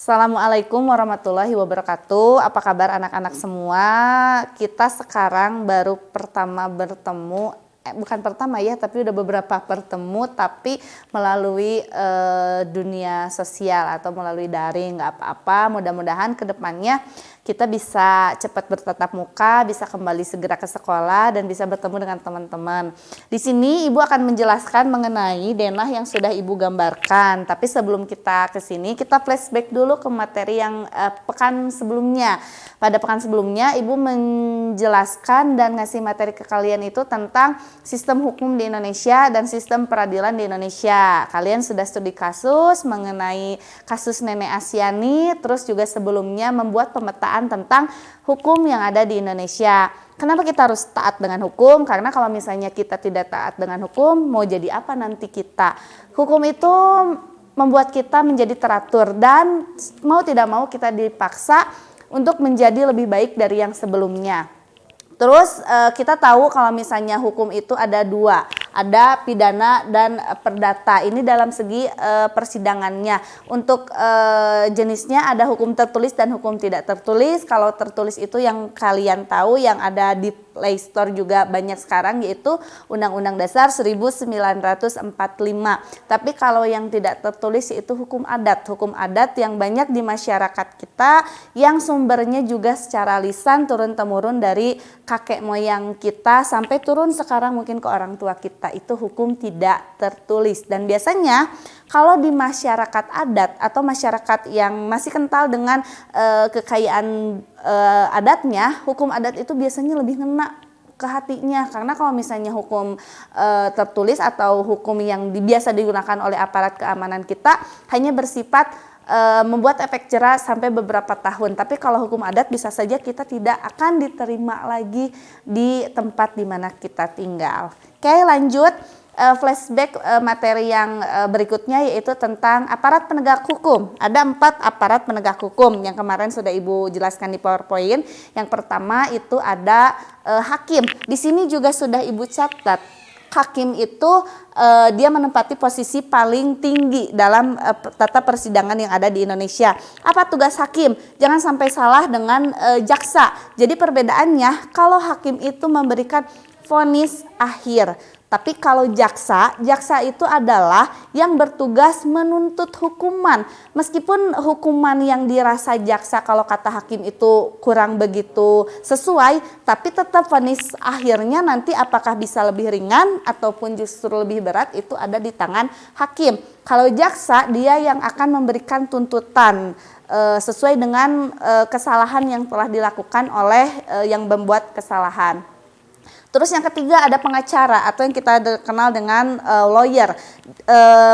Assalamualaikum warahmatullahi wabarakatuh. Apa kabar anak-anak semua? Kita sekarang baru pertama bertemu, bukan pertama ya, tapi udah beberapa bertemu, tapi melalui dunia sosial atau melalui daring. Nggak apa-apa, mudah-mudahan kedepannya kita bisa cepat bertatap muka, bisa kembali segera ke sekolah dan bisa bertemu dengan teman-teman. Di sini Ibu akan menjelaskan mengenai denah yang sudah Ibu gambarkan. Tapi sebelum kita ke sini, kita flashback dulu ke materi yang pekan sebelumnya. Pada pekan sebelumnya Ibu menjelaskan dan ngasih materi ke kalian itu tentang sistem hukum di Indonesia dan sistem peradilan di Indonesia. Kalian sudah studi kasus mengenai kasus Nenek Asyani, terus juga sebelumnya membuat pemetaan tentang hukum yang ada di Indonesia. Kenapa kita harus taat dengan hukum? Karena kalau misalnya kita tidak taat dengan hukum, mau jadi apa nanti kita? Hukum itu membuat kita menjadi teratur dan mau tidak mau kita dipaksa untuk menjadi lebih baik dari yang sebelumnya. Terus kita tahu kalau misalnya hukum itu ada dua, ada pidana dan perdata. Ini dalam segi persidangannya. Untuk jenisnya ada hukum tertulis dan hukum tidak tertulis. Kalau tertulis itu yang kalian tahu, yang ada di Play Store juga banyak sekarang, yaitu Undang-Undang Dasar 1945. Tapi kalau yang tidak tertulis itu hukum adat. Hukum adat yang banyak di masyarakat kita, yang sumbernya juga secara lisan turun-temurun dari kakek moyang kita sampai turun sekarang mungkin ke orang tua kita. Itu hukum tidak tertulis. Dan biasanya kalau di masyarakat adat atau masyarakat yang masih kental dengan kekayaan adatnya, hukum adat itu biasanya lebih ngena ke hatinya. Karena kalau misalnya hukum tertulis atau hukum yang biasa digunakan oleh aparat keamanan kita hanya bersifat membuat efek jera sampai beberapa tahun. Tapi kalau hukum adat bisa saja kita tidak akan diterima lagi di tempat di mana kita tinggal. Oke, lanjut. Flashback materi yang berikutnya yaitu tentang aparat penegak hukum. Ada 4 aparat penegak hukum yang kemarin sudah Ibu jelaskan di PowerPoint. Yang pertama itu ada hakim. Di sini juga sudah Ibu catat. Hakim itu dia menempati posisi paling tinggi dalam tata persidangan yang ada di Indonesia. Apa tugas hakim? Jangan sampai salah dengan jaksa. Jadi perbedaannya, kalau hakim itu memberikan vonis akhir. Tapi kalau jaksa itu adalah yang bertugas menuntut hukuman. Meskipun hukuman yang dirasa jaksa kalau kata hakim itu kurang begitu sesuai, tapi tetap vonis akhirnya nanti apakah bisa lebih ringan ataupun justru lebih berat itu ada di tangan hakim. Kalau jaksa dia yang akan memberikan tuntutan sesuai dengan kesalahan yang telah dilakukan oleh yang membuat kesalahan. Terus yang ketiga ada pengacara atau yang kita kenal dengan lawyer.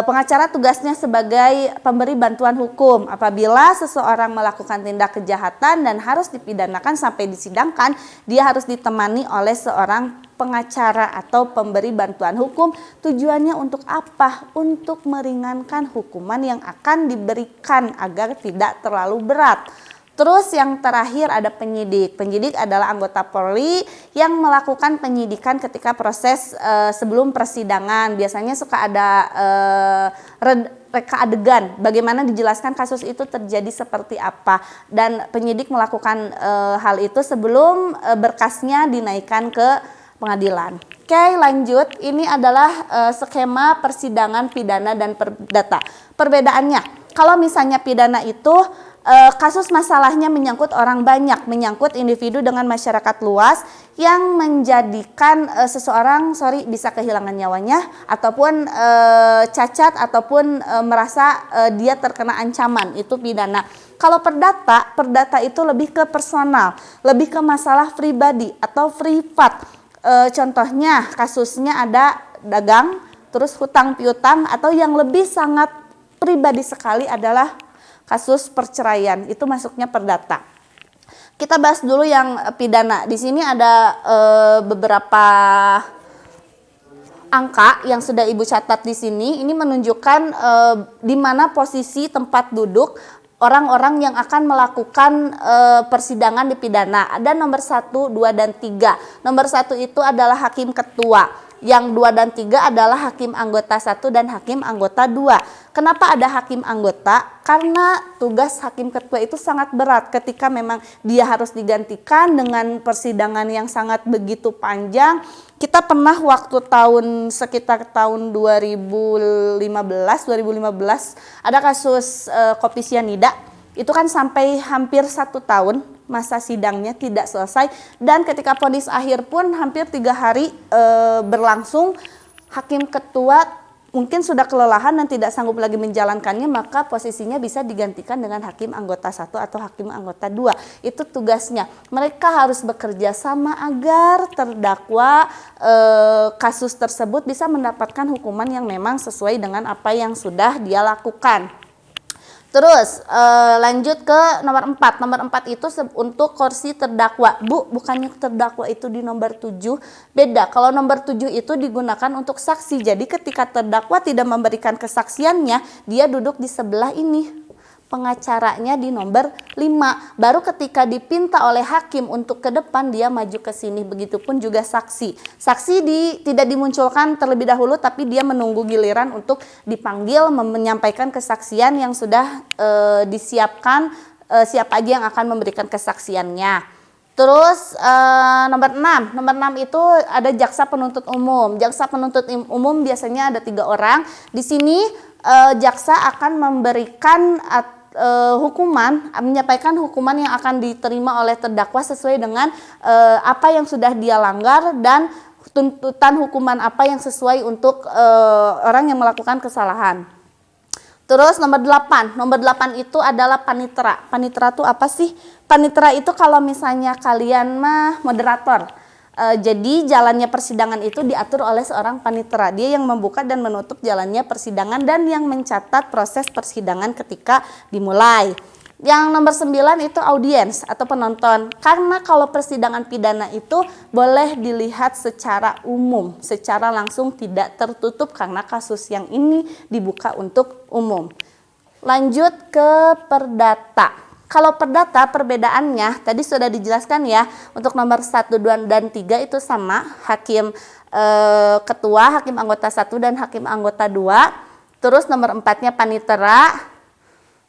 Pengacara tugasnya sebagai pemberi bantuan hukum. Apabila seseorang melakukan tindak kejahatan dan harus dipidanakan sampai disidangkan, dia harus ditemani oleh seorang pengacara atau pemberi bantuan hukum. Tujuannya untuk apa? Untuk meringankan hukuman yang akan diberikan agar tidak terlalu berat. Terus yang terakhir ada penyidik. Penyidik adalah anggota Polri yang melakukan penyidikan ketika proses sebelum persidangan. Biasanya suka ada reka adegan, bagaimana dijelaskan kasus itu terjadi seperti apa. Dan penyidik melakukan hal itu sebelum berkasnya dinaikkan ke pengadilan. Oke, lanjut. Ini adalah skema persidangan pidana dan perdata. Perbedaannya, kalau misalnya pidana itu kasus masalahnya menyangkut orang banyak, menyangkut individu dengan masyarakat luas yang menjadikan seseorang bisa kehilangan nyawanya ataupun cacat ataupun merasa dia terkena ancaman, itu pidana. Kalau perdata itu lebih ke personal, lebih ke masalah pribadi atau privat. Contohnya kasusnya ada dagang, terus hutang piutang, atau yang lebih sangat pribadi sekali adalah kasus perceraian, itu masuknya perdata. Kita bahas dulu yang pidana. Di sini ada beberapa angka yang sudah Ibu catat di sini. Ini menunjukkan di mana posisi tempat duduk orang-orang yang akan melakukan persidangan di pidana. Ada nomor 1, 2, dan 3. Nomor 1 itu adalah hakim ketua. yang 2 dan 3 adalah hakim anggota 1 dan hakim anggota 2. Kenapa ada hakim anggota? Karena tugas hakim ketua itu sangat berat ketika memang dia harus digantikan dengan persidangan yang sangat begitu panjang. Kita pernah waktu sekitar tahun 2015 ada kasus kopi sianida. Itu kan sampai hampir 1 tahun masa sidangnya tidak selesai, dan ketika vonis akhir pun hampir 3 hari berlangsung. Hakim ketua mungkin sudah kelelahan dan tidak sanggup lagi menjalankannya, maka posisinya bisa digantikan dengan hakim anggota 1 atau hakim anggota 2. Itu tugasnya. Mereka harus bekerja sama agar terdakwa kasus tersebut bisa mendapatkan hukuman yang memang sesuai dengan apa yang sudah dia lakukan. Terus lanjut ke nomor 4. Nomor 4 itu untuk kursi terdakwa. Bu, bukannya terdakwa itu di nomor 7? Beda. Kalau nomor 7 itu digunakan untuk saksi. Jadi ketika terdakwa tidak memberikan kesaksiannya, dia duduk di sebelah ini. Pengacaranya di nomor 5. Baru ketika dipinta oleh hakim untuk ke depan, dia maju ke sini. Begitupun juga saksi. Saksi tidak dimunculkan terlebih dahulu, tapi dia menunggu giliran untuk dipanggil menyampaikan kesaksian yang sudah disiapkan, siapa aja yang akan memberikan kesaksiannya. Terus nomor 6. Nomor 6 itu ada jaksa penuntut umum. Jaksa penuntut umum biasanya ada 3 orang. Di sini jaksa akan memberikan hukuman, menyampaikan hukuman yang akan diterima oleh terdakwa sesuai dengan apa yang sudah dia langgar dan tuntutan hukuman apa yang sesuai untuk orang yang melakukan kesalahan. Terus nomor 8. Nomor 8 itu adalah panitera. Panitera itu apa sih? Panitera itu kalau misalnya kalian mah moderator. Jadi jalannya persidangan itu diatur oleh seorang panitera. Dia yang membuka dan menutup jalannya persidangan dan yang mencatat proses persidangan ketika dimulai. Yang nomor 9 itu audiens atau penonton. Karena kalau persidangan pidana itu boleh dilihat secara umum, secara langsung tidak tertutup karena kasus yang ini dibuka untuk umum. Lanjut ke perdata. Kalau perdata perbedaannya tadi sudah dijelaskan ya. Untuk nomor 1, 2, dan 3 itu sama. Hakim ketua, hakim anggota 1 dan hakim anggota 2. Terus nomor 4-nya panitera.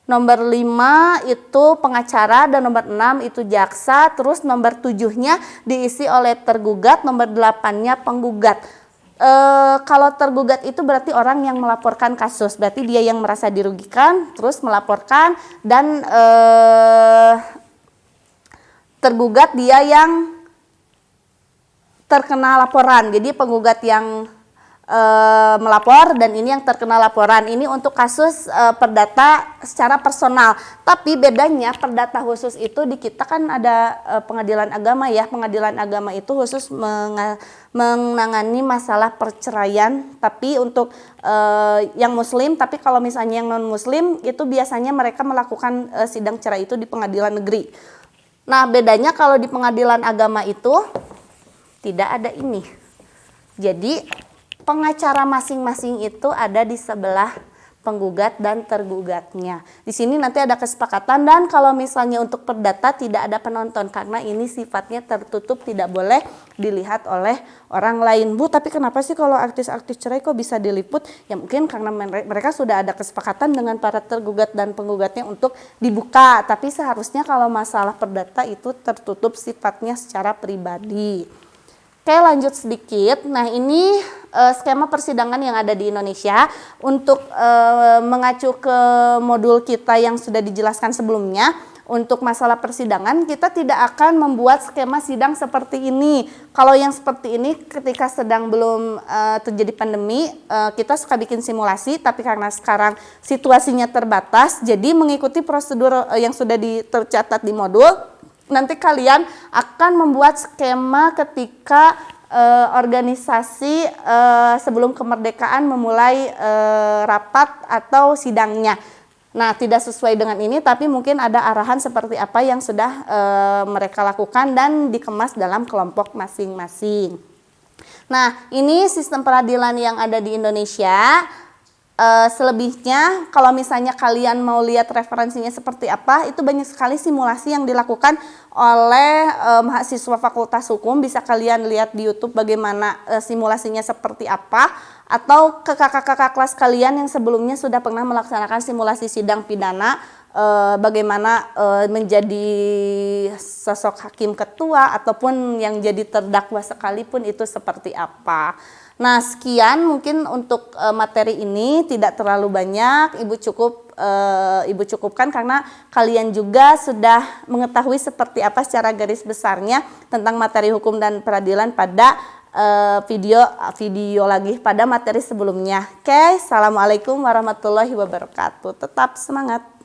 Nomor 5 itu pengacara dan nomor 6 itu jaksa. Terus nomor 7-nya diisi oleh tergugat, nomor 8-nya penggugat. Kalau tergugat itu berarti orang yang melaporkan kasus, berarti dia yang merasa dirugikan terus melaporkan, dan tergugat dia yang terkena laporan. Jadi penggugat yang melapor dan ini yang terkena laporan. Ini untuk kasus perdata secara personal. Tapi bedanya perdata khusus itu di kita kan ada pengadilan agama ya. Pengadilan agama itu khusus menangani masalah perceraian. Tapi untuk yang muslim, tapi kalau misalnya yang non muslim itu biasanya mereka melakukan sidang cerai itu di pengadilan negeri. Nah, bedanya kalau di pengadilan agama itu tidak ada ini. Jadi pengacara masing-masing itu ada di sebelah penggugat dan tergugatnya. Di sini nanti ada kesepakatan, dan kalau misalnya untuk perdata tidak ada penonton karena ini sifatnya tertutup, tidak boleh dilihat oleh orang lain. Bu, tapi kenapa sih kalau artis-artis cerai kok bisa diliput? Ya mungkin karena mereka sudah ada kesepakatan dengan para tergugat dan penggugatnya untuk dibuka. Tapi seharusnya kalau masalah perdata itu tertutup sifatnya secara pribadi. Oke, lanjut sedikit. Nah, ini skema persidangan yang ada di Indonesia. Untuk mengacu ke modul kita yang sudah dijelaskan sebelumnya, untuk masalah persidangan kita tidak akan membuat skema sidang seperti ini. Kalau yang seperti ini ketika sedang belum terjadi pandemi, kita suka bikin simulasi, tapi karena sekarang situasinya terbatas, jadi mengikuti prosedur yang sudah tercatat di modul. Nanti kalian akan membuat skema ketika organisasi sebelum kemerdekaan memulai rapat atau sidangnya. Nah, tidak sesuai dengan ini, tapi mungkin ada arahan seperti apa yang sudah mereka lakukan dan dikemas dalam kelompok masing-masing. Nah, ini sistem peradilan yang ada di Indonesia. Selebihnya kalau misalnya kalian mau lihat referensinya seperti apa, itu banyak sekali simulasi yang dilakukan oleh mahasiswa Fakultas Hukum. Bisa kalian lihat di YouTube bagaimana simulasinya seperti apa, atau ke kakak-kakak kelas kalian yang sebelumnya sudah pernah melaksanakan simulasi sidang pidana, bagaimana menjadi sosok hakim ketua ataupun yang jadi terdakwa sekalipun itu seperti apa. Nah, sekian mungkin untuk materi ini, tidak terlalu banyak. Ibu cukupkan karena kalian juga sudah mengetahui seperti apa secara garis besarnya tentang materi hukum dan peradilan pada video lagi pada materi sebelumnya. Oke, assalamualaikum warahmatullahi wabarakatuh. Tetap semangat.